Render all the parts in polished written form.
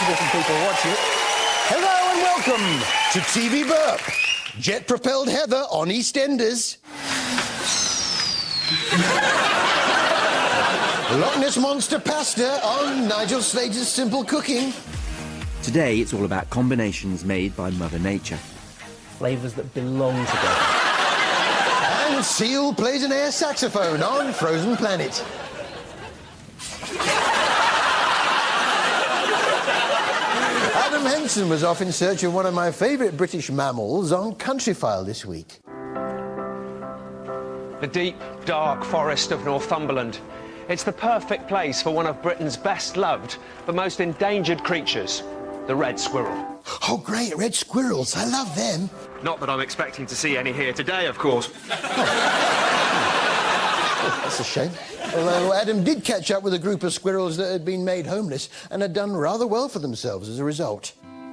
different people watching it. Hello and welcome to TV Burp. Jet-propelled Heather on EastEnders. Loch Ness Monster Pasta on Nigel Slater's Simple Cooking. Today, it's all about combinations made by Mother Nature. Flavours that belong together. And Seal plays an air saxophone on Frozen Planet. Adam Henson was off in search of one of my favourite British mammals on Countryfile this week. The deep, dark forest of Northumberland. It's the perfect place for one of Britain's best-loved but most endangered creatures, the red squirrel. Oh, great, red squirrels. I love them. Not that I'm expecting to see any here today, of course. That's a shame. Although Adam did catch up with a group of squirrels that had been made homeless and had done rather well for themselves as a result.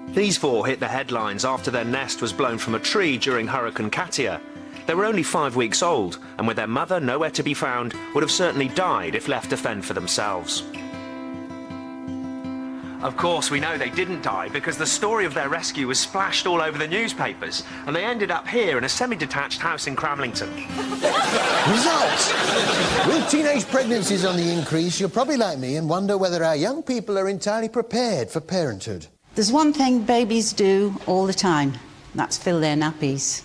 These four hit the headlines after their nest was blown from a tree during Hurricane Katia. They were only 5 weeks old, and with their mother nowhere to be found, would have certainly died if left to fend for themselves. Of course, we know they didn't die because the story of their rescue was splashed all over the newspapers, and they ended up here in a semi-detached house in Cramlington. Results! With teenage pregnancies on the increase, you're probably like me and wonder whether our young people are entirely prepared for parenthood. There's one thing babies do all the time, and that's fill their nappies.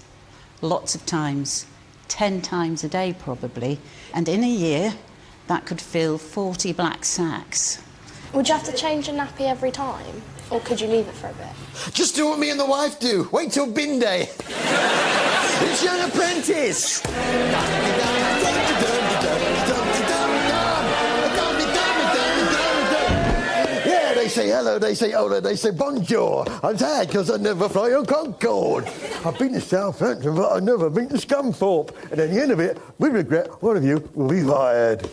Lots of times, 10 times a day probably, and in a year that could fill 40 black sacks. Would you have to change a nappy every time, or could you leave it for a bit? Just do what me and the wife do. Wait till bin day. It's Young Apprentice. Yeah, they say hello, they say hola, they say bonjour. I'm tired because I never fly on Concorde. I've been to Southampton, but I've never been to Scunthorpe. And at the end of it, with regret, one of you will be fired.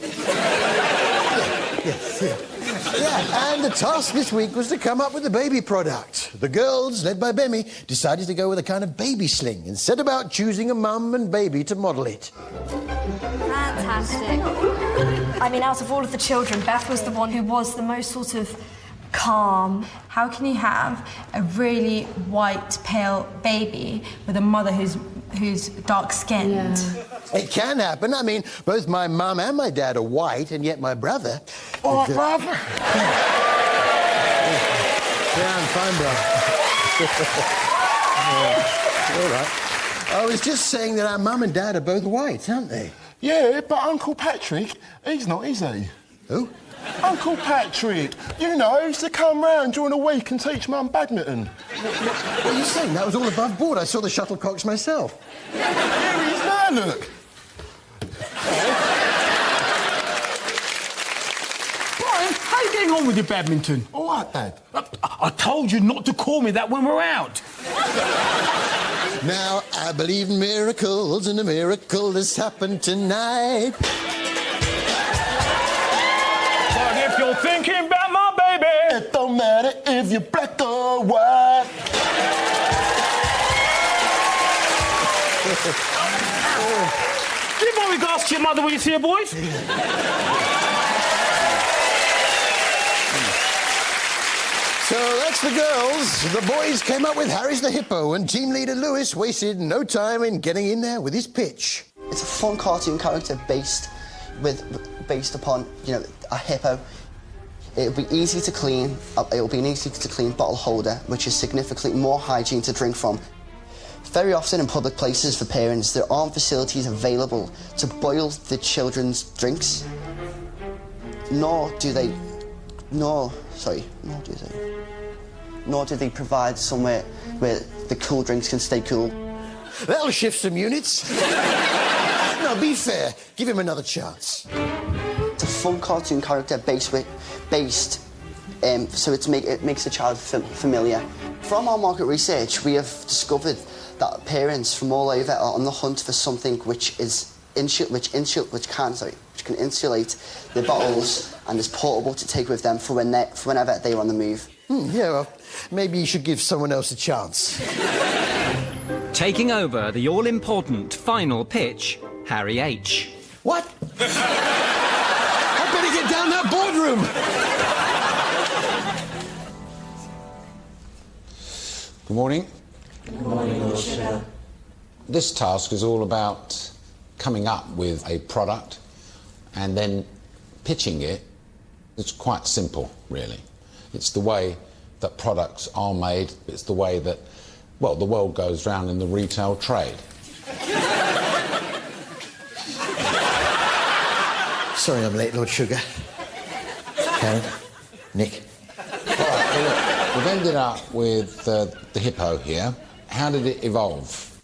Yeah, and the task this week was to come up with a baby product. The girls, led by Bemmy, decided to go with a kind of baby sling and set about choosing a mum and baby to model it. Fantastic. I mean, out of all of the children, Beth was the one who was the most sort of calm. How can you have a really white, pale baby with a mother who's dark-skinned? Yeah. It can happen. I mean, both my mum and my dad are white, and yet my brother... What, brother? Yeah, I'm fine, brother. All right. I was just saying that our mum and dad are both white, aren't they? Yeah, but Uncle Patrick, he's not, is he? Who? Uncle Patrick. You know, he used to come round during the week and teach Mum badminton. What are you saying? That was all above board. I saw the shuttlecocks myself. Here he is now, look. Brian, how you getting on with your badminton? All right, Dad. I told you not to call me that when we're out. Now, I believe in miracles, and a miracle has happened tonight. But if you're thinking about my baby... It don't matter if you're black or white. Give my regards to your mother when you see her, boys. So that's the girls. The boys came up with Harry's the Hippo, and team leader Lewis wasted no time in getting in there with his pitch. It's a fun cartoon character based upon, you know, a hippo. It'll be easy to clean. It'll be an easy to clean bottle holder, which is significantly more hygiene to drink from. Very often in public places for parents, there aren't facilities available to boil the children's drinks. Nor do they provide somewhere where the cool drinks can stay cool. That'll shift some units. No, be fair. Give him another chance. It's a fun cartoon character so it makes the child familiar. From our market research, we have discovered that parents from all over are on the hunt for something which can insulate their bottles and is portable to take with them for whenever they are on the move. Yeah, well, maybe you should give someone else a chance. Taking over the all-important final pitch, Harry H. What? I better get down that boardroom. Good morning. Good morning, Lord Sugar. This task is all about coming up with a product and then pitching it. It's quite simple, really. It's the way that products are made. It's the way that, well, the world goes round in the retail trade. Sorry I'm late, Lord Sugar. Karen, Nick. All right, well, look, we've ended up with the hippo here. How did it evolve?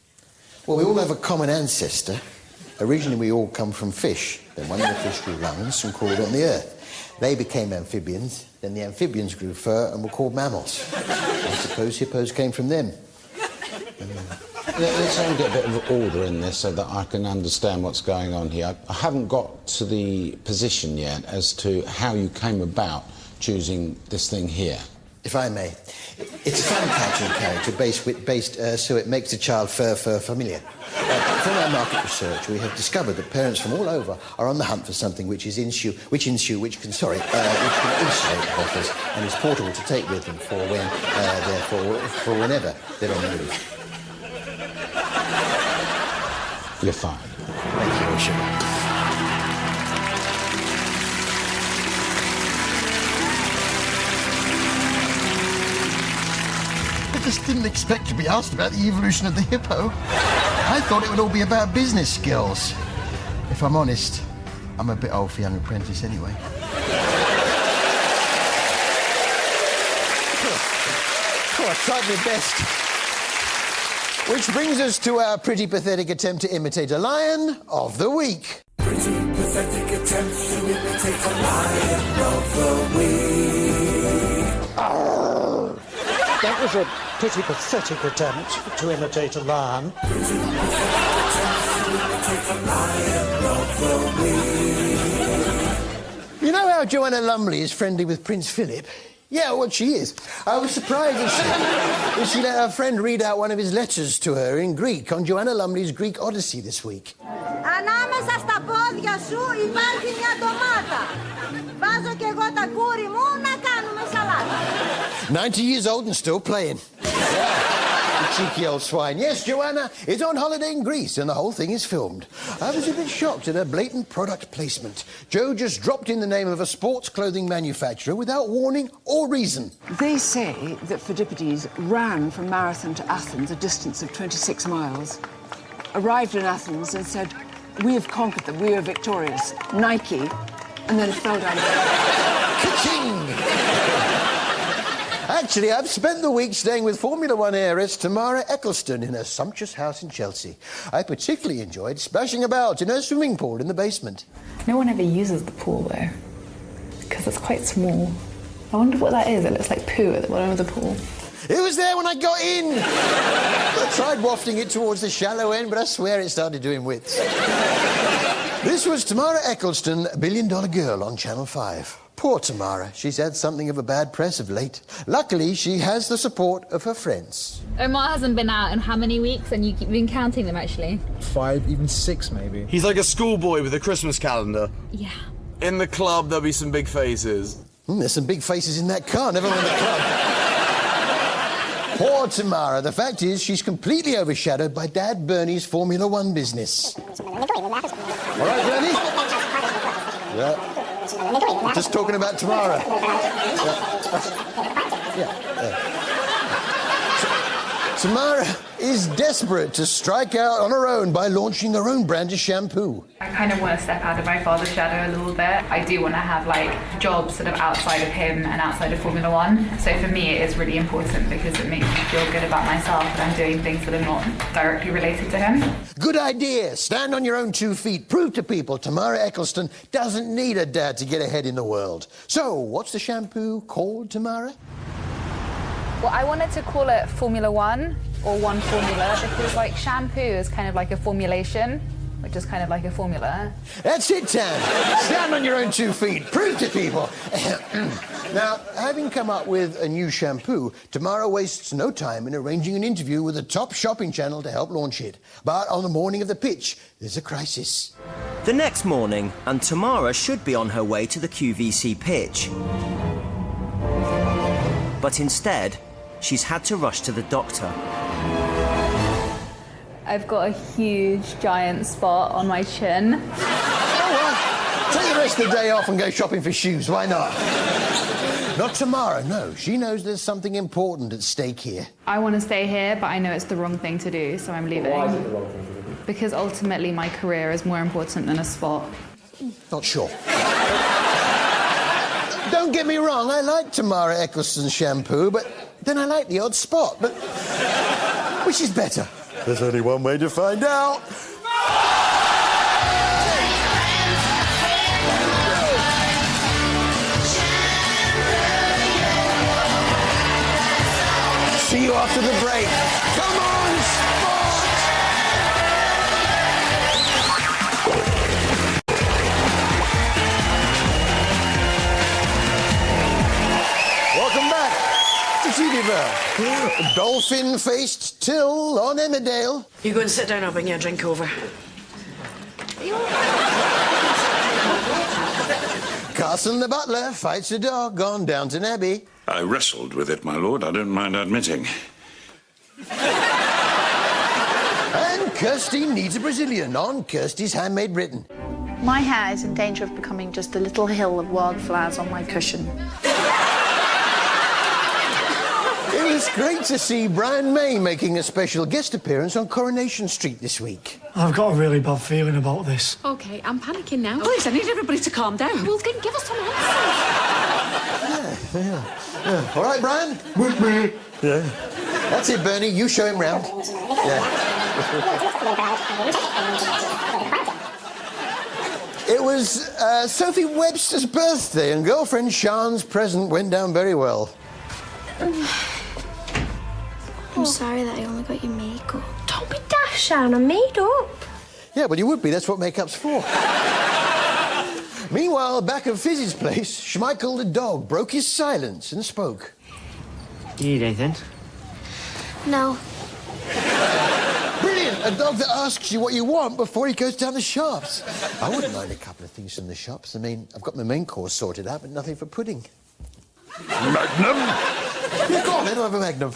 Well, we all have a common ancestor. Originally, we all come from fish. Then one of the fish grew lungs and crawled on the earth. They became amphibians. Then the amphibians grew fur and were called mammals. I suppose hippos came from them. Let's try and get a bit of order in this so that I can understand what's going on here. I haven't got to the position yet as to how you came about choosing this thing here. If I may, it's a fun-catching character based so it makes the child fur familiar. From our market research, we have discovered that parents from all over are on the hunt for something which can insulate bottles and is portable to take with them for whenever they're on the move. You're fine. Thank you, Lord Sugar. I just didn't expect to be asked about the evolution of the hippo. I thought it would all be about business skills. If I'm honest, I'm a bit old for young apprentice anyway. Oh, I tried my best. Which brings us to our pretty pathetic attempt to imitate a lion of the week. Pretty pathetic attempt to imitate a lion of the week. Oh. That was a pretty pathetic attempt to imitate a lion. Pretty pathetic attempt to imitate a lion of the week. You know how Joanna Lumley is friendly with Prince Philip? Yeah, well, she is. I was surprised that she let her friend read out one of his letters to her in Greek on Joanna Lumley's Greek Odyssey this week. Ανάμεσα στα πόδια σου υπάρχει μια ντομάτα. Βάζω κι εγώ τα κούρι μου να κάνουμε σαλάτα. 90 years old and still playing. The cheeky old swine. Yes, Joanna is on holiday in Greece and the whole thing is filmed. I was a bit shocked at her blatant product placement. Joe just dropped in the name of a sports clothing manufacturer without warning or reason. They say that Phidippides ran from Marathon to Athens, a distance of 26 miles, arrived in Athens and said, "We have conquered them, we are victorious, Nike," and then fell down. Ka-ching! Actually, I've spent the week staying with Formula One heiress Tamara Ecclestone in her sumptuous house in Chelsea. I particularly enjoyed splashing about in her swimming pool in the basement. No one ever uses the pool, though, because it's quite small. I wonder what that is. It looks like poo at the bottom of the pool. It was there when I got in. I tried wafting it towards the shallow end, but I swear it started doing widths. This was Tamara Ecclestone, $1 Billion Girl on Channel 5. Poor Tamara. She's had something of a bad press of late. Luckily, she has the support of her friends. Omar hasn't been out in how many weeks? And you've been counting them, actually? 5, even 6, maybe. He's like a schoolboy with a Christmas calendar. Yeah. In the club, there'll be some big faces. There's some big faces in that car, never mind the club. Poor Tamara. The fact is, she's completely overshadowed by Dad Bernie's Formula One business. All right, Bernie? Yeah. Just talking about Tamara. Tamara is desperate to strike out on her own by launching her own brand of shampoo. I kind of want to step out of my father's shadow a little bit. I do want to have jobs sort of outside of him and outside of Formula One. So for me it is really important because it makes me feel good about myself and I'm doing things that are not directly related to him. Good idea. Stand on your own 2 feet. Prove to people Tamara Ecclestone doesn't need a dad to get ahead in the world. So, what's the shampoo called, Tamara? Well, I wanted to call it Formula One or One Formula because shampoo is kind of like a formulation, which is kind of like a formula. That's it, Tam. Stand on your own 2 feet. Prove to people. Now, having come up with a new shampoo, Tamara wastes no time in arranging an interview with a top shopping channel to help launch it. But on the morning of the pitch, there's a crisis. The next morning, and Tamara should be on her way to the QVC pitch. But instead, she's had to rush to the doctor. I've got a huge, giant spot on my chin. Take the rest of the day off and go shopping for shoes. Why not? Not Tamara, no. She knows there's something important at stake here. I want to stay here, but I know it's the wrong thing to do, so I'm leaving. Why is it the wrong thing to do? Because ultimately my career is more important than a spot. Not sure. Don't get me wrong, I like Tamara Ecclestone's shampoo, but then I like the odd spot. But which is better? There's only one way to find out. See you after the break. Come on, sport! Welcome back to TV. Dolphin-faced Till on Emmerdale. You go and sit down, I'll bring you a drink over. Carson the butler fights a dog on Downton Abbey. I wrestled with it, my lord, I don't mind admitting. And Kirstie needs a Brazilian on Kirstie's Handmade Britain. My hair is in danger of becoming just a little hill of wildflowers on my cushion. It was great to see Brian May making a special guest appearance on Coronation Street this week. I've got a really bad feeling about this. OK, I'm panicking now. Please, I need everybody to calm down. Well, then give us some answers. Yeah. All right, Brian? With me. Yeah. That's it, Bernie. You show him round. Yeah. It was Sophie Webster's birthday, and girlfriend Sean's present went down very well. I'm sorry that I only got your makeup. Don't be daft, Sean. I'm made up. Yeah, well, you would be. That's what makeup's for. Meanwhile, back at Fizz's place, Schmeichel the dog broke his silence and spoke. Do you need anything? No. Brilliant! A dog that asks you what you want before he goes down the shops. I wouldn't mind a couple of things from the shops. I mean, I've got my main course sorted out, but nothing for pudding. Magnum? Yeah, go on, then I'll have a Magnum.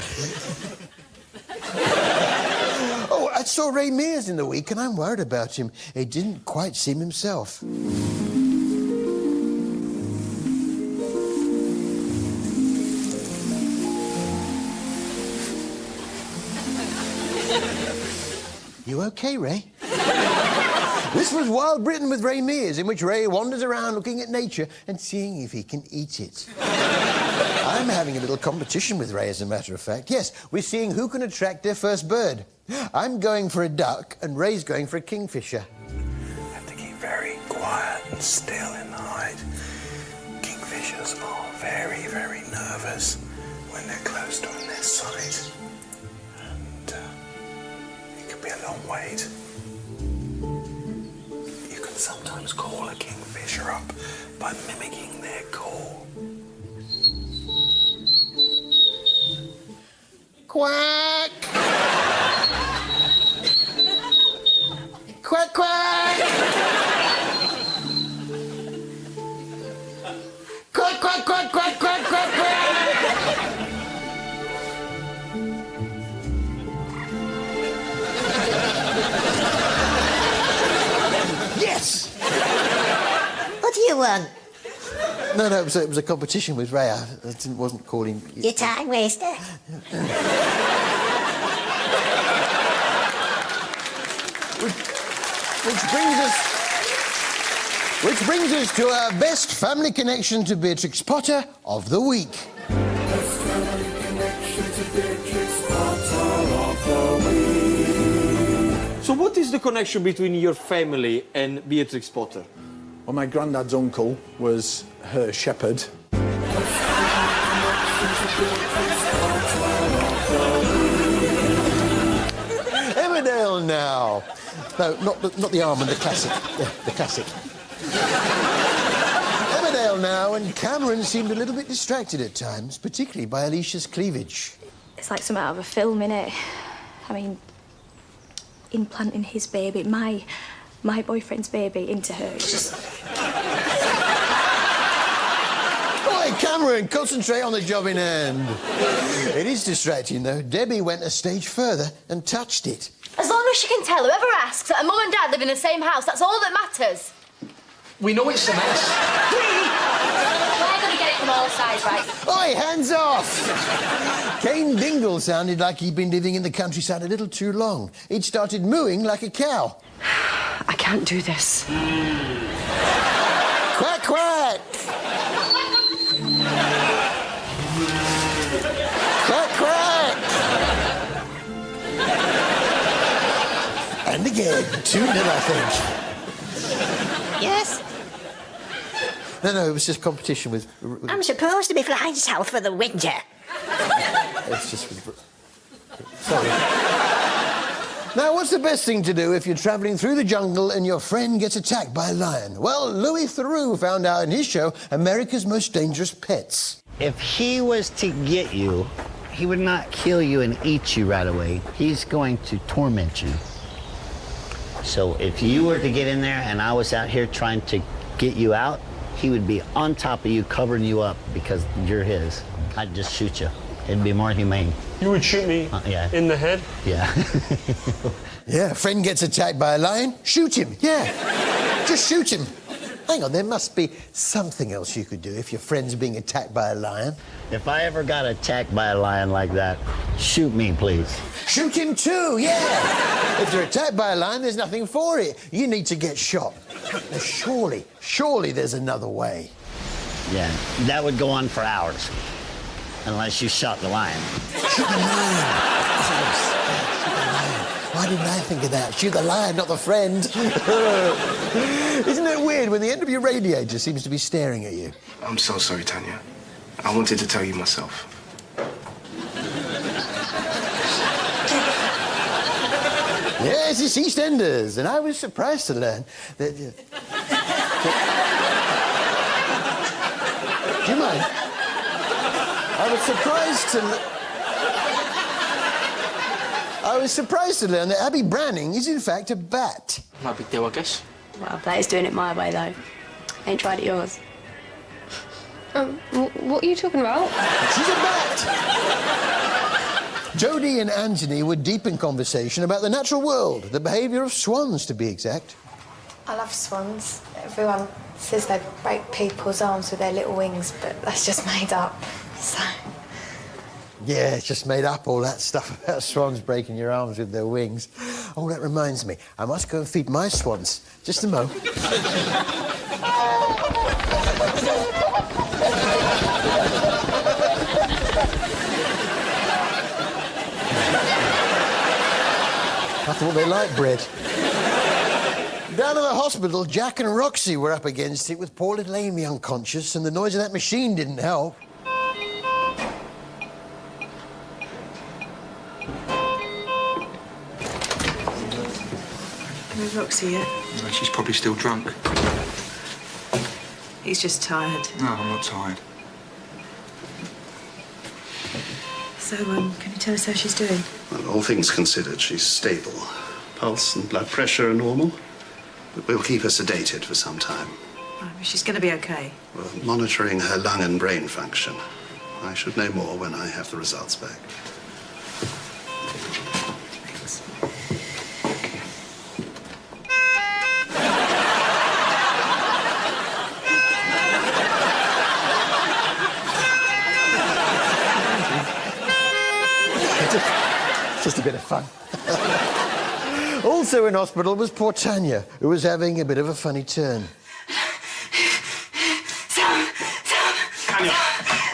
Oh, I saw Ray Mears in the week, and I'm worried about him. He didn't quite seem himself. You okay, Ray? This was Wild Britain with Ray Mears, in which Ray wanders around looking at nature and seeing if he can eat it. I'm having a little competition with Ray, as a matter of fact. Yes, we're seeing who can attract their first bird. I'm going for a duck, and Ray's going for a kingfisher. You have to keep very quiet and still in the hide. Kingfishers are very, very nervous when they're close to a nest site. And it can be a long wait. You can sometimes call a kingfisher up by mimicking their call. Quack! Quack, quack! Quack, quack, quack, quack, quack, quack, quack! Yes! What do you want? No, it was a competition with Ray. I wasn't calling... You time waster. Which brings us to our best family connection to Beatrix Potter of the week. Best family connection to Beatrix Potter of the week. So what is the connection between your family and Beatrix Potter? Well, my granddad's uncle was her shepherd. Emmerdale now. No, not the Armand, the classic. Yeah, the classic. Emmerdale now, and Cameron seemed a little bit distracted at times, particularly by Alicia's cleavage. It's like something out of a film, innit? I mean, implanting his baby, my boyfriend's baby, into her. It's just... Oi, camera and concentrate on the job in hand. It is distracting, though. Debbie went a stage further and touched it. As long as she can tell whoever asks that her mum and dad live in the same house, that's all that matters. We know it's a mess. We're going to get it from all sides, right? Oi, hands off! Kane Dingle sounded like he'd been living in the countryside a little too long. He'd started mooing like a cow. I can't do this. Quack, quack! Quack, quack! And again, 2-0, I think. Yes? No, it was just competition with... I'm supposed to be flying south for the winter. It's just with... Sorry. Now, what's the best thing to do if you're travelling through the jungle and your friend gets attacked by a lion? Well, Louis Theroux found out in his show America's Most Dangerous Pets. If he was to get you, he would not kill you and eat you right away. He's going to torment you. So if you were to get in there and I was out here trying to get you out, he would be on top of you, covering you up because you're his. I'd just shoot you. It'd be more humane. You would shoot me yeah. in the head? Yeah. Yeah, a friend gets attacked by a lion, shoot him, yeah. Just shoot him. Hang on, there must be something else you could do if your friend's being attacked by a lion. If I ever got attacked by a lion like that, shoot me, please. Shoot him too, yeah. If you're attacked by a lion, there's nothing for it. You need to get shot. Now, surely there's another way. Yeah, that would go on for hours. Unless you shot the lion. Shoot the lion. Why didn't I think of that? Shoot the lion, not the friend. Isn't it weird when the end of your radiator seems to be staring at you? I'm so sorry, Tanya. I wanted to tell you myself. Yes, it's EastEnders, and I was surprised to learn that... Do you mind? I was surprised to learn that Abby Branning is in fact a bat. No big deal, I guess. Well, Blair's doing it my way, though. Ain't tried it yours. What are you talking about? She's a bat! Jodie and Anthony were deep in conversation about the natural world, the behaviour of swans, to be exact. I love swans. Everyone says they break people's arms with their little wings, but that's just made up, so... Yeah, it's just made up, all that stuff about swans breaking your arms with their wings. Oh, that reminds me. I must go and feed my swans. Just a mo. I thought they liked bread. Down at the hospital, Jack and Roxy were up against it with poor little Amy unconscious, and the noise of that machine didn't help. Where's Roxy yet? No, she's probably still drunk. He's just tired. No, I'm not tired. So, can you tell us how she's doing? Well, all things considered, she's stable. Pulse and blood pressure are normal. But we'll keep her sedated for some time. Oh, she's going to be okay. We're monitoring her lung and brain function. I should know more when I have the results back. Just a bit of fun. Also in hospital was poor Tanya, who was having a bit of a funny turn. Tanya,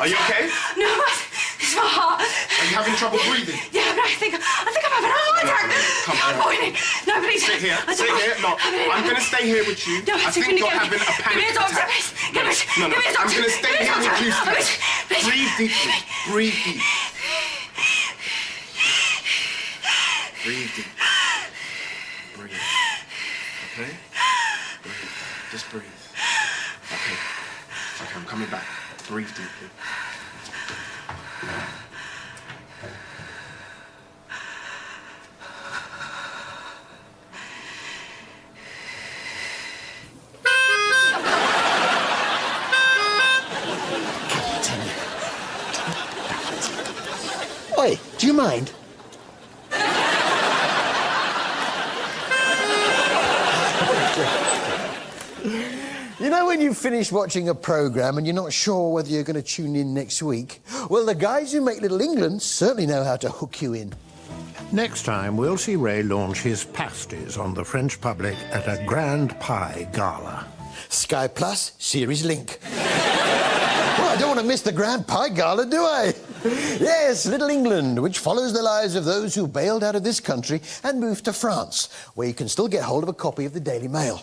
are you okay? No, it's my heart. Are you having trouble breathing? Yeah, but I think I'm having a heart attack. Come on. No, please. Sit here. No, I'm going to stay here with you. No, I think you're having a panic attack. Give me a doctor. No, I'm going to stay here with you. Breathe deeply. Breathe deep. Breathe deep. Breathe. Okay? Breathe. Just breathe. Okay. Okay, I'm coming back. Breathe deeply. Do you mind? You know when you finish watching a programme and you're not sure whether you're going to tune in next week? Well, the guys who make Little England certainly know how to hook you in. Next time, we'll see Ray launch his pasties on the French public at a grand pie gala. Sky Plus, Series Link. Well, I don't want to miss the Grand Pie Gala, do I? Yes, Little England, which follows the lives of those who bailed out of this country and moved to France, where you can still get hold of a copy of the Daily Mail.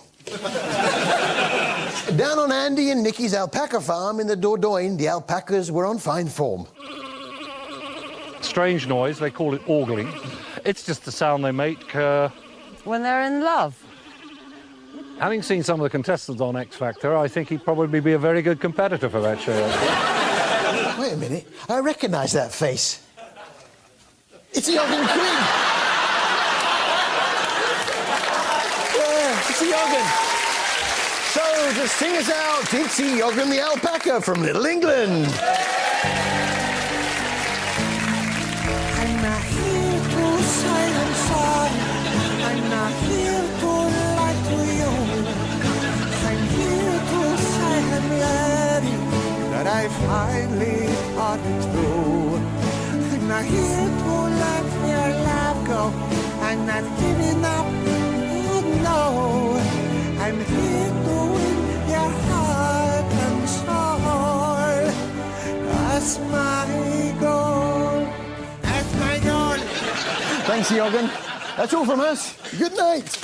Down on Andy and Nicky's alpaca farm in the Dordogne, the alpacas were on fine form. Strange noise, they call it ogling. It's just the sound they make when they're in love. Having seen some of the contestants on X Factor, I think he'd probably be a very good competitor for that show. Wait a minute, I recognise that face. It's Yoggin Quinn. Yeah, it's Yoggin. So, to sing us out, it's Yoggin the alpaca from Little England. I'm not here to silence all. I'm not here to lie to you. I'm here to say I'm ready, that I finally thought it through. I'm not here to let your love go. I'm not giving up, oh no. I'm here to win your heart and soul. That's my goal. That's my goal. Thanks, Yoggin. That's all from us. Good night.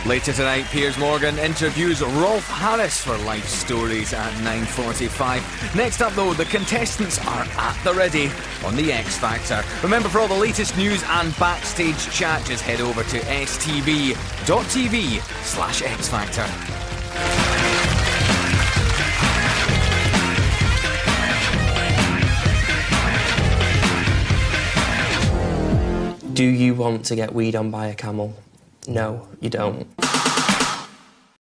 Later tonight, Piers Morgan interviews Rolf Harris for Life Stories at 9:45. Next up, though, the contestants are at the ready on the X Factor. Remember, for all the latest news and backstage chat, just head over to stv.tv/X Factor. Do you want to get weed on by a camel? No, you don't.